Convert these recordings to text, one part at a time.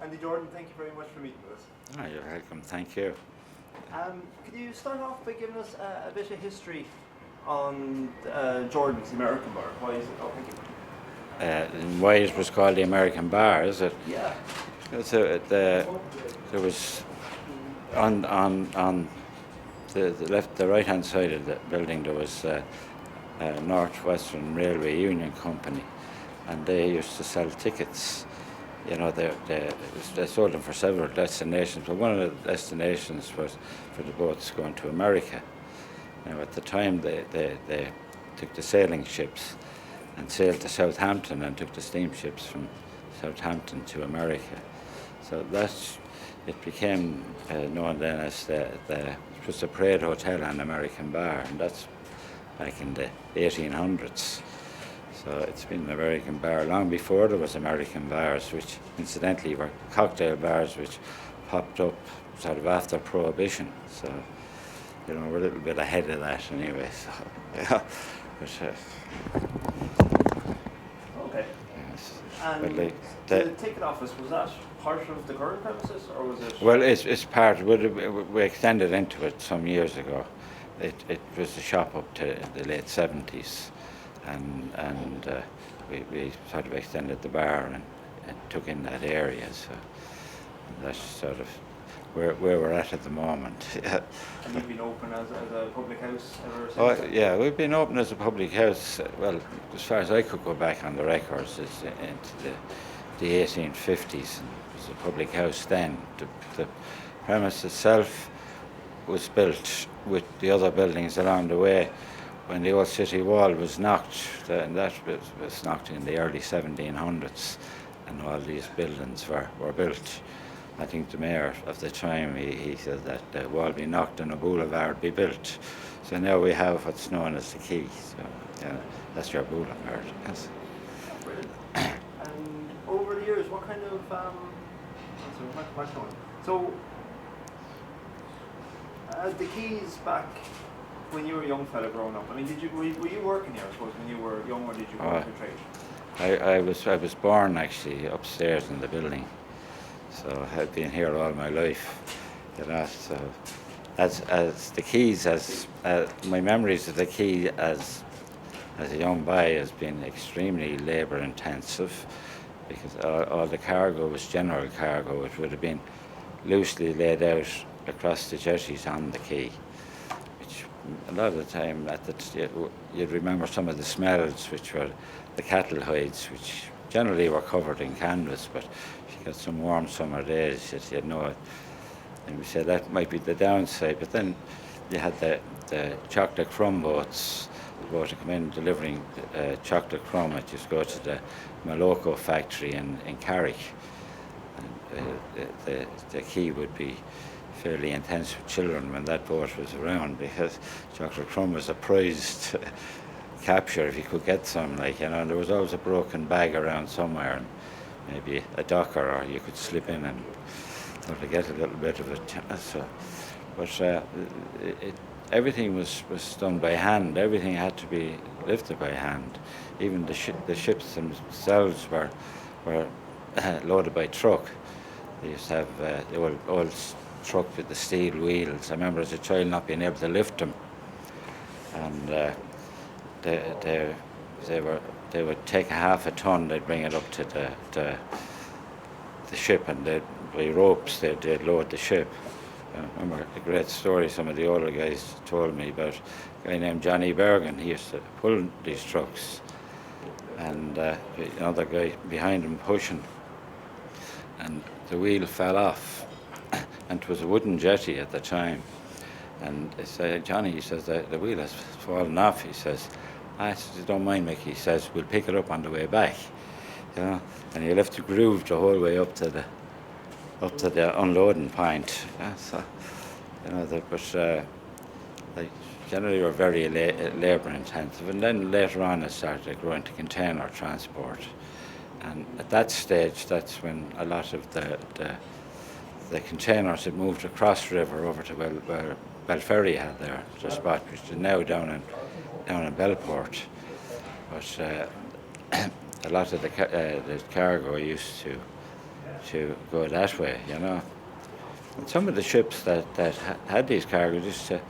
Andy Jordan, thank you very much for meeting with us. Oh, you're welcome, thank you. Could you start off by giving us a bit of history on Jordan's, the American bar? Why is it? Oh, thank you. Why it was called the American Bar, is it? Yeah. There was on the right hand side of the building there was Northwestern Railway Union Company, and they used to sell tickets. You know, they sold them for several destinations, but one of the destinations was for the boats going to America. Now, at the time, they took the sailing ships and sailed to Southampton and took the steamships from Southampton to America. So it became known then as it was the Parade Hotel and American Bar, and that's back in the 1800s. So it's been an American bar long before there was American bars, which incidentally were cocktail bars which popped up sort of after Prohibition. So, you know, we're a little bit ahead of that anyway. So, yeah. Okay. Yes. And But like the ticket office, was that part of the current premises, or was it? Well, it's part. We extended into it some years ago. It was a shop up to the late 70s. And we sort of extended the bar and took in that area. So that's sort of where we're at the moment. And you've been open as a public house ever since? Oh, yeah, we've been open as a public house, well, as far as I could go back on the records, it's into the 1850s, and it was a public house then. The premise itself was built with the other buildings along the way. When the old city wall was knocked, and that was knocked in the early 1700s, and all these buildings were built. I think the mayor of the time, he said that the wall be knocked and a boulevard be built. So now we have what's known as the Quay. So yeah, that's your boulevard. Yes. Brilliant. And over the years, what kind of so the Quays back when you were a young fella growing up, I mean, were you working here, I suppose, when you were young, or did you go into trade? I was born actually upstairs in the building, so I've been here all my life. You know, so as the Quays, as my memories of the Quay as a young boy has been extremely labour intensive, because all the cargo was general cargo. It would have been loosely laid out across the jetties on the quay. A lot of the time, you'd remember some of the smells, which were the cattle hides, which generally were covered in canvas, but if you got some warm summer days, you'd know it. And we said that might be the downside, but then you had the chocolate crumb boats, the boat to come in delivering chocolate crumb, which just go to the Maloko factory in Carrick. And the quay would be fairly intense with children when that boat was around, because chocolate crumb was a prized capture if you could get some, like, you know, and there was always a broken bag around somewhere, and maybe a docker, or you could slip in and sort of get a little bit of it. So, but everything was done by hand. Everything had to be lifted by hand. Even the ships themselves were loaded by truck. They used to have the old truck with the steel wheels. I remember as a child not being able to lift them, and they would take half a ton. They'd bring it up to the ship, and by ropes they'd load the ship. I remember a great story some of the older guys told me about a guy named Johnny Bergen. He used to pull these trucks, and another guy behind him pushing, and the wheel fell off. And it was a wooden jetty at the time. And they said, Johnny, he says, the wheel has fallen off. He says, I said, don't mind, Mickey. He says, we'll pick it up on the way back. You know, and he left the groove the whole way up to the unloading point. Yeah, so, you know, they generally were very labour intensive. And then later on it started to grow into container transport. And at that stage, that's when a lot of the containers had moved across river over to where Belferry had their spot, which is now down in Belport. But a lot of the cargo used to to go that way, you know. And some of the ships that had these cargoes, just to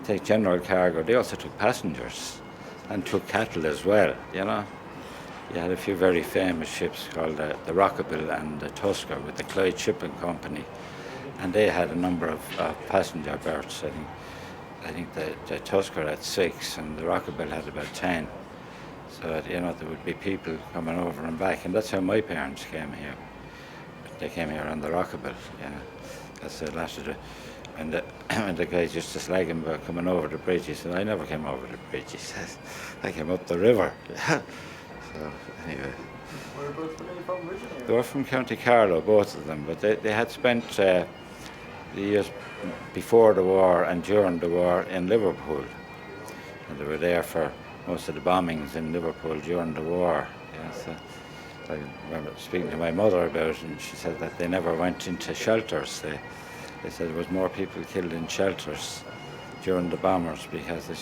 take general cargo, they also took passengers and took cattle as well, you know. You had a few very famous ships called the Rockabill and the Tusker with the Clyde Shipping Company, and they had a number of passenger berths. I think the Tusker had 6 and the Rockabill had about 10. So, you know, there would be people coming over and back, and that's how my parents came here. They came here on the Rockabill, you know. That's a lot of the, and the guys used to slag him about coming over the bridge. He said, I never came over the bridge. He says, I came up the river. So, anyway. Whereabouts were they from originally? They were from County Carlow, both of them, but they had spent the years before the war and during the war in Liverpool. And they were there for most of the bombings in Liverpool during the war. Yeah, so I remember speaking to my mother about it, and she said that they never went into shelters. They said there was more people killed in shelters during the bombers because the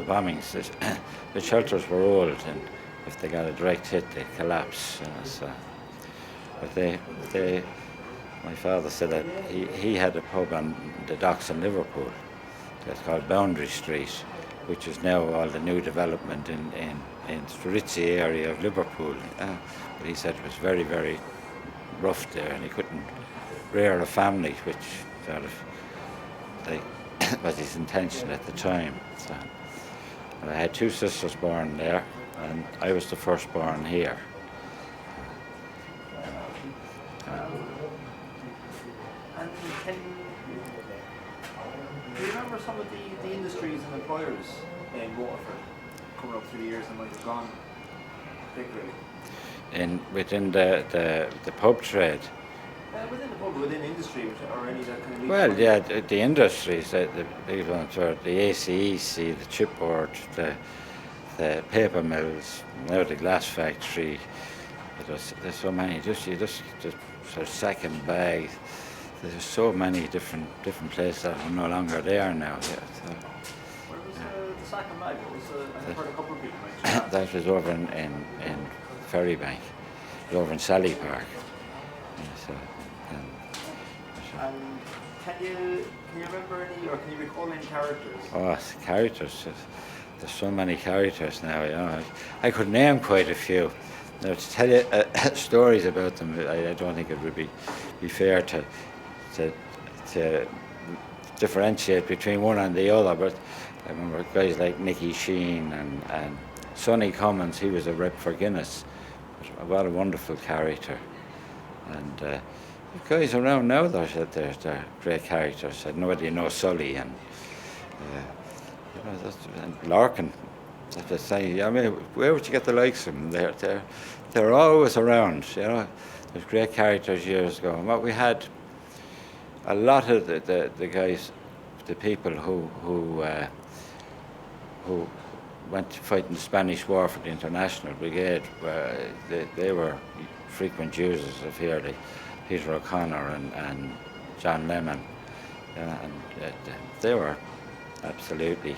bombings, the shelters were old, and if they got a direct hit, they'd collapse. You know, so. But my father said that he had a pub on the docks in Liverpool. It's called Boundary Street, which is now all the new development in the ritzy area of Liverpool. But he said it was very, very rough there, and he couldn't rear a family, which sort of was his intention at the time. So, I had 2 sisters born there, and I was the first born here. And do you remember some of the industries and employers in Waterford coming up through the years and might have gone particularly? Within the pub trade. Within the pub, within industry, or any that kind of. Well, yeah, the industries, the big ones were the ACEC, the chipboard, the paper mills, now the glass factory. There's so many. You just sort of sack and bag. There's so many different places that are no longer there now. Yeah, so. Where was the sack and bag? I've heard a couple of people mention that was over in Ferrybank. It was over in Sally Park. Yeah, so, and can you remember any, or can you recall any characters? Oh, characters. There's so many characters now, you know. I could name quite a few. Now, to tell you stories about them, I don't think it would be fair to differentiate between one and the other, but I remember guys like Nicky Sheen and Sonny Cummins. He was a rep for Guinness. What a wonderful character. And the guys around now, they're great characters. Nobody knows Sully and you know, and Larkin. That's the say. I mean, where would you get the likes of them? They're always around. You know, there's great characters years ago. And what we had, a lot of the guys, the people who went to fight in the Spanish War for the International Brigade, they were frequent users of here. Peter O'Connor and John Lemon, and they were absolutely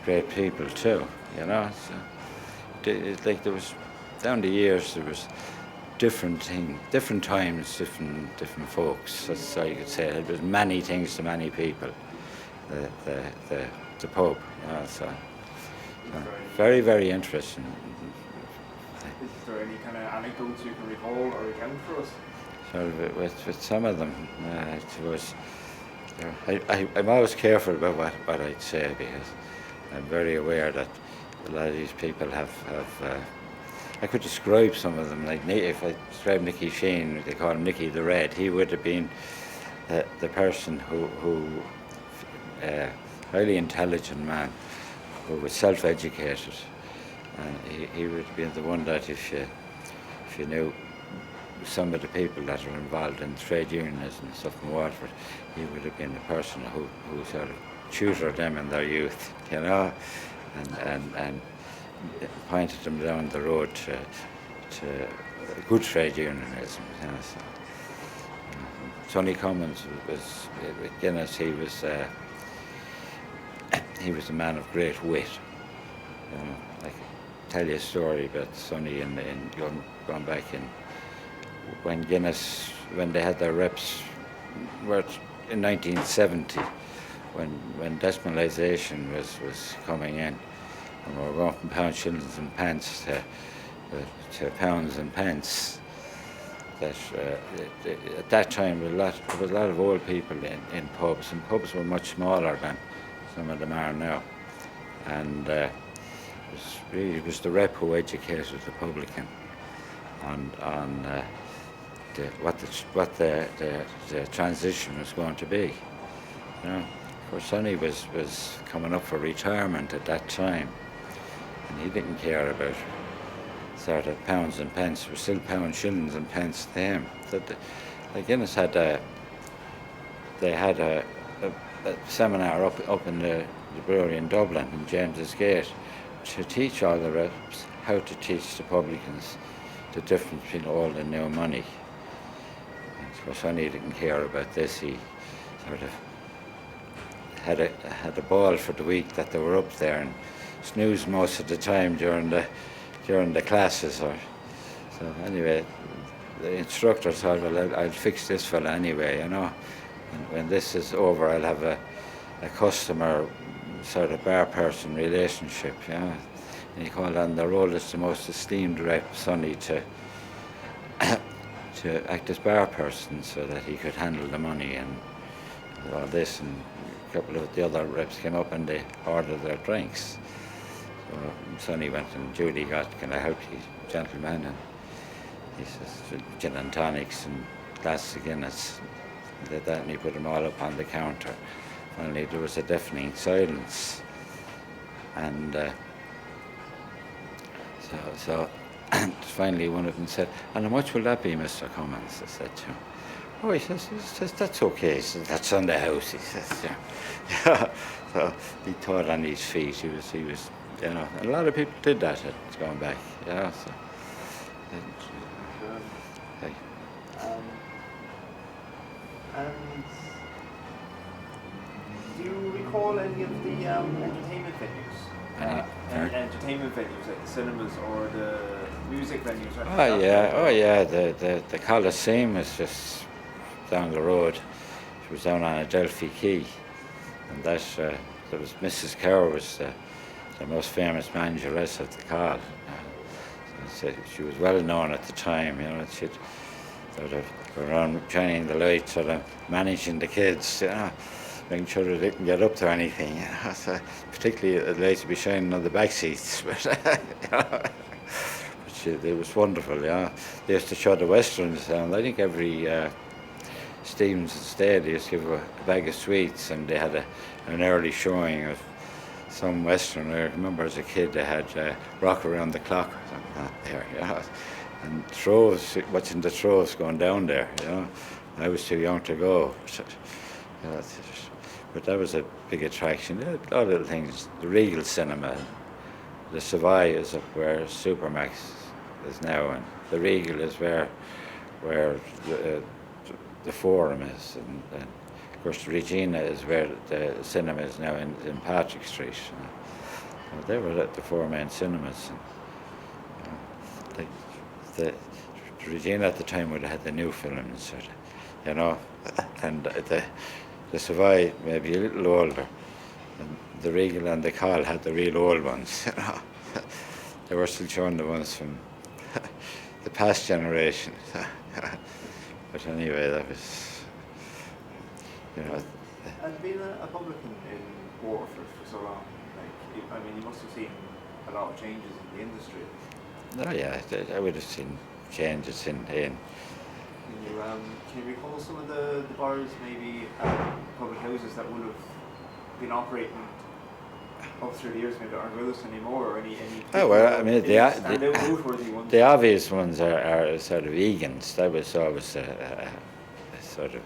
great people too. You know, so it's like there was down the years there was different things, different times, different folks. That's how you could say it. There was many things to many people. The pub, you know, so very, very interesting. Is there any kind of anecdotes you can recall or recount for us? So with some of them, it was. I'm always careful about what I'd say, because I'm very aware that a lot of these people have I could describe some of them, like if I describe Nicky Sheen, they call him Nicky the Red. He would have been the person who highly intelligent man, who was self-educated, and he would have been the one that if you knew some of the people that are involved in trade unions and stuff in Waterford, he would have been the person who sort of tutored them in their youth, you know, and pointed them down the road to good trade unionism. You know, so, Sonny Cummins was with Guinness. He was a man of great wit. You know, I could tell you a story about Sonny in going back in when Guinness, when they had their reps, were in 1970, when decimalisation was coming in, and we were going from pounds, shillings and pence to pounds and pence. That at that time there was a lot of old people in pubs, and pubs were much smaller than some of them are now. And it was the rep who educated the publican on what the transition was going to be. You know, of course, Sonny was coming up for retirement at that time, and he didn't care about sort of pounds and pence. It was still pounds, shillings and pence to him. The Guinness had a seminar up in the brewery in Dublin, in James's Gate, to teach all the reps how to teach the publicans the difference between old and new money. And of course, Sonny didn't care about this. He sort of had a ball for the week that they were up there and snoozed most of the time during the classes. So anyway, the instructor thought, well, I'll fix this fella anyway, you know. And when this is over, I'll have a customer sort of bar person relationship, you know. And he called on the role as the most esteemed rep, Sonny, to act as bar person so that he could handle the money and all this. And a couple of the other reps came up and they ordered their drinks. So Sonny went and Judy got, "Can I help you, gentlemen?" And he says, "Gin and tonics and glasses of Guinness." He did that and he put them all up on the counter. Finally there was a deafening silence. And so finally one of them said, "And how much will that be, Mr. Cummins?" I said to him. "Oh," he says, "That's okay." He says, "That's on the house," he says. Yeah. So he thought on his feet. He was, you know, a lot of people did that going back. Yeah. So. Hey. And do you recall any of the entertainment venues? Entertainment venues like the cinemas or the music venues? Oh yeah. The Coliseum is just down the road. It was down on Adelphi Quay, and that there was Mrs. Kerr was the most famous manageress of the Coll. So she was well known at the time. You know, she'd sort of go around shining the lights, sort of managing the kids. You know, making sure that they didn't get up to anything. You know, so particularly the lights would be shining on the back seats. But, you know, it was wonderful. Yeah, they used to show the westerns, and I think every Stevenson's Day they used to give a bag of sweets, and they had an early showing of some western. I remember as a kid they had Rock Around the Clock or something like that there, you know, and throws, watching the throws going down there, you know. I was too young to go, but that was a big attraction. A lot of little things. The Regal Cinema, the Savoy is up where Supermax is now, and the Regal is where the Forum is, and of course Regina is where the cinema is now in Patrick Street. Well, they were at the four main cinemas. And, the Regina at the time would have had the new films, you know, and the Savoy maybe a little older, and the Regal and the Coll had the real old ones. You know, they were still showing the ones from the past generation. But anyway, that was, you know. And being a publican in Waterford for so long, like, I mean, you must have seen a lot of changes in the industry. Oh yeah, I would have seen changes in. Can you recall some of the bars, maybe public houses that would have been operating up through the years, maybe aren't with us anymore, or any Oh well, I mean noteworthy ones? The obvious ones are sort of Egan's. That was always a sort of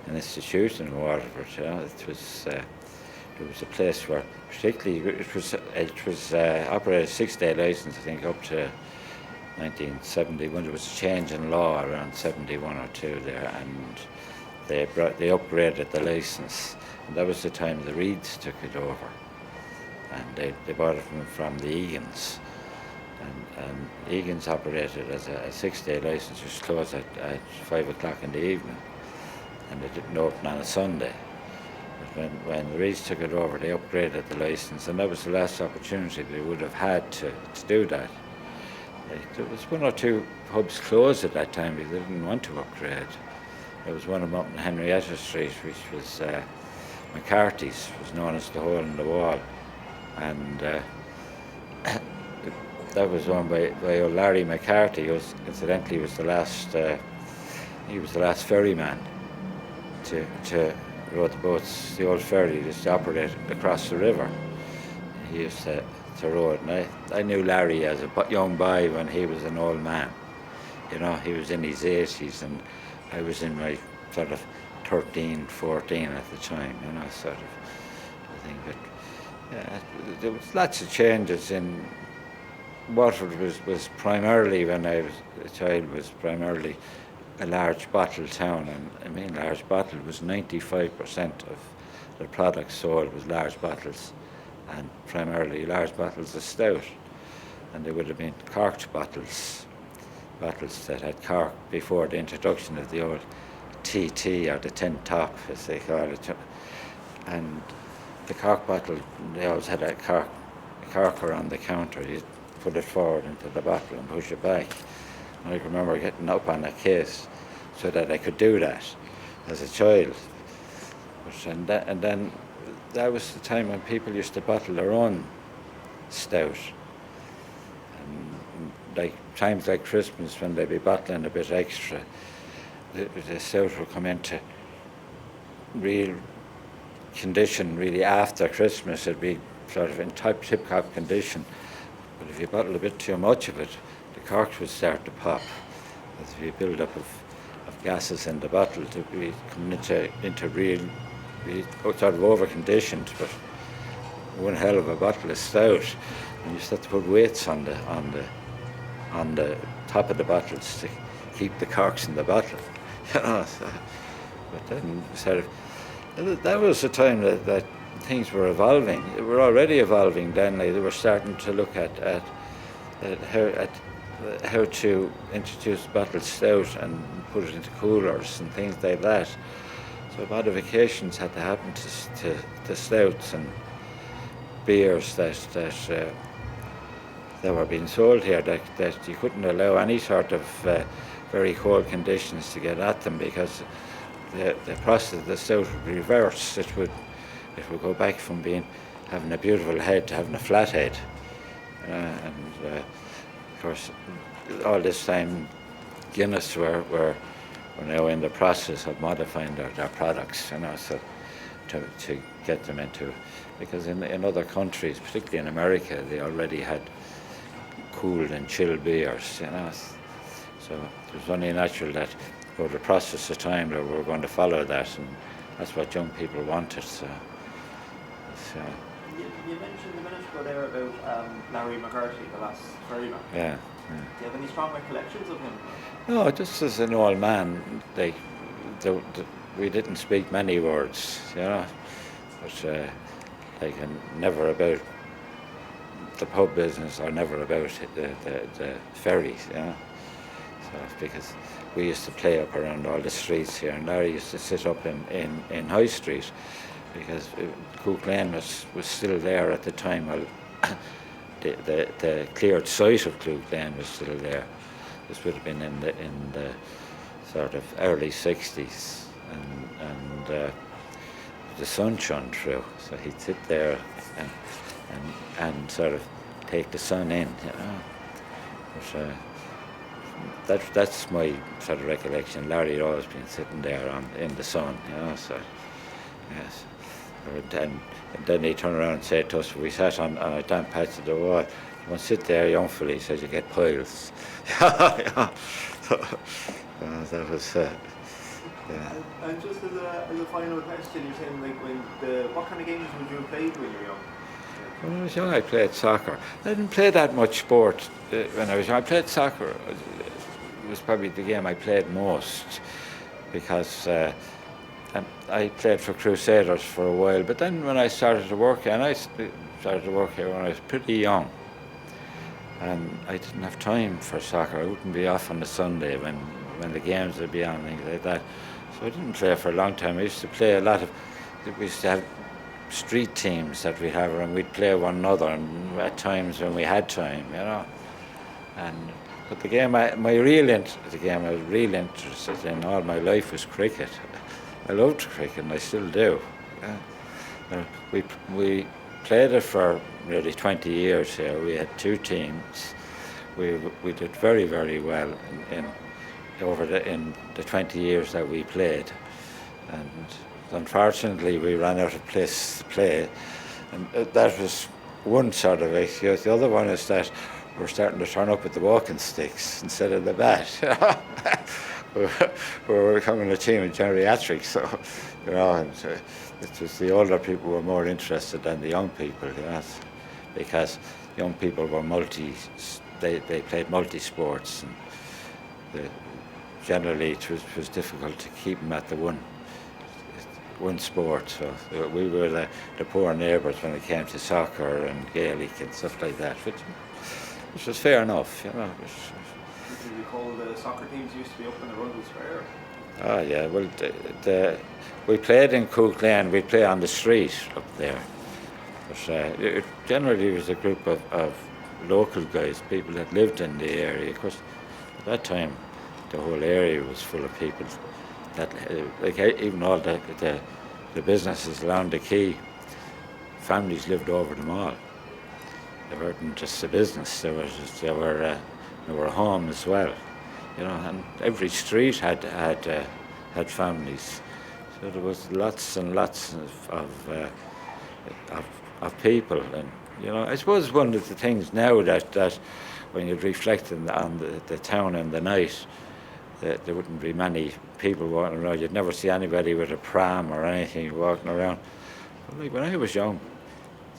an institution in Waterford. You know? It was a place where, particularly, it was operated 6-day license, I think, up to 1970, when there was a change in law around 71 or 2 there, and they upgraded the license, and that was the time the Reeds took it over, and they bought it from the Egan's, And Egan's operated as a 6-day license, which closed at 5 o'clock in the evening, and it didn't open on a Sunday. But when the Reeds took it over, they upgraded the license, and that was the last opportunity they would have had to do that. There was one or two pubs closed at that time because they didn't want to upgrade. There was one of them up in Henrietta Street, which was McCarthy's, was known as the Hole in the Wall, and that was owned by old Larry McCarthy, who incidentally was the last ferryman to row the boats. The old ferry used to operate across the river. He used to row it, and I knew Larry as a young boy when he was an old man. You know, he was in his 80s, and I was in my sort of 13, 14 at the time, you know, sort of thing. But yeah, there was lots of changes in Waterford. Was primarily, when I was a child, was primarily a large bottle town, and I mean large bottle was 95% of the products sold was large bottles, and primarily large bottles of stout, and they would have been corked bottles that had cork before the introduction of the old TT, or the tin top as they call it. And the cork bottle, they always had a corker on the counter. You'd put it forward into the bottle and push it back. And I remember getting up on a case so that I could do that as a child. And then that was the time when people used to bottle their own stout. And like times like Christmas, when they'd be bottling a bit extra, the stout would come into real condition really after Christmas. It'd be sort of in tip-top condition. But if you bottle a bit too much of it, the corks would start to pop. As if you build up of gases in the bottle to be coming into real sort of over-conditioned, but one hell of a bottle of stout. And you just have to put weights on the top of the bottles to keep the corks in the bottle. You know, so, but then sort of, that was the time that things were evolving. They were already evolving then. Like, they were starting to look at how to introduce bottled stout and put it into coolers and things like that. So modifications had to happen to stouts and beers that were being sold here, that you couldn't allow any sort of very cold conditions to get at them, because the process of the stout would be reversed. It would go back from having a beautiful head to having a flat head. Of course, all this time, Guinness were now in the process of modifying their products, you know, so to get them into, because in other countries, particularly in America, they already had cooled and chilled beers, you know. So it was only natural that over the process of time that we were going to follow that, and that's what young people wanted. So. You mentioned a minute ago there about Larry McCarthy, the last ferryman. Yeah. Do you have any strong recollections of him? No, just as an old man, we didn't speak many words, you know, but never about the pub business, or never about the ferries, you know. So because we used to play up around all the streets here, and Larry used to sit up in High Street, because Cook Lane was still there at the time. Well, the cleared site of Cook Lane was still there. This would have been in the sort of early 60s, and the sun shone through, so he'd sit there and sort of take the sun in, you know. But that's my sort of recollection. Larry had always been sitting there in the sun, you know. So yes. And then he turned around and said to us, we sat on a damp patch of the wall, "You won't sit there, young fella," he said, "you get piles." Yeah. So, that was, yeah. And just as a final question, you're saying, what kind of games would you have played when you were young? When I was young, I played soccer. I didn't play that much sport when I was young. I played soccer. It was probably the game I played most, because I played for Crusaders for a while. But then when I started to work, and I started to work here when I was pretty young, and I didn't have time for soccer. I wouldn't be off on a Sunday when the games would be on, things like that. So I didn't play for a long time. I used to play a lot of, we used to have street teams that we'd have, and we'd play one another, and at times when we had time, you know. But the game I was really interested in all my life was cricket. I loved cricket, and I still do. We played it for nearly 20 years here. We had 2 teams. We did very, very well in the 20 years that we played. And unfortunately, we ran out of place to play. And that was one sort of excuse. The other one is that we're starting to turn up with the walking sticks instead of the bat. We're becoming a team of geriatrics, so, you know, and it was the older people were more interested than the young people, you know, because young people were they played multi-sports, and generally it was difficult to keep them at the one sport. So we were the poor neighbours when it came to soccer and Gaelic and stuff like that, which was fair enough, you know. Do you recall the soccer teams used to be up in the Rundle Square? Oh yeah, well, we played in Cook Lane. We play on the street up there. But it generally was a group of local guys, people that lived in the area. Of course, at that time, the whole area was full of people that, like, even all the businesses along the quay, families lived over them all. They weren't just a business; they were a home as well, you know. And every street had families, so there was lots and lots of people. And you know, I suppose one of the things now that when you reflect on the town in the night, that there wouldn't be many people walking around. You'd never see anybody with a pram or anything walking around. But like when I was young,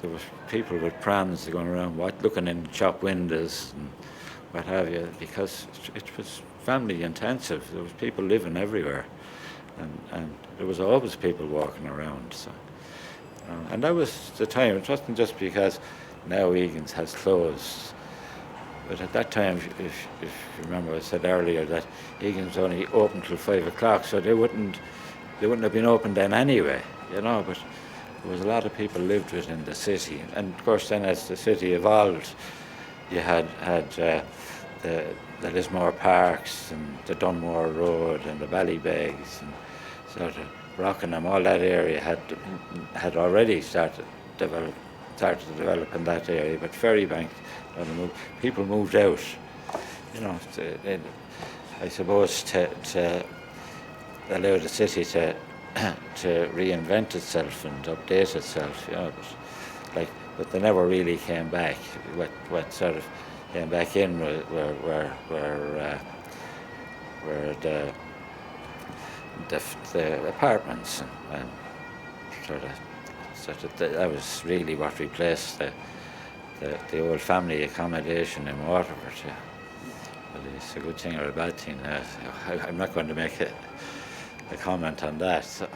there was people with prams going around, looking in shop windows and what have you, because it was family intensive. There was people living everywhere, and there was always people walking around. So, and that was the time. It wasn't just because now Egan's has closed, but at that time, if you remember, I said earlier that Egan's only open till 5 o'clock, so they wouldn't have been open then anyway, you know. But there was a lot of people lived within the city, and of course then as the city evolved, you had the Lismore Parks and the Dunmore Road and the Ballybricken and sort of Rockingham. All that area had already started to develop in that area, but Ferrybank, people moved out, you know, I suppose to allow the city to reinvent itself and update itself, you know. But they never really came back. What sort of came back in were the apartments, and sort of that was really what replaced the old family accommodation in Waterford. Yeah. Well, it's a good thing or a bad thing. I'm not going to make a comment on that. So,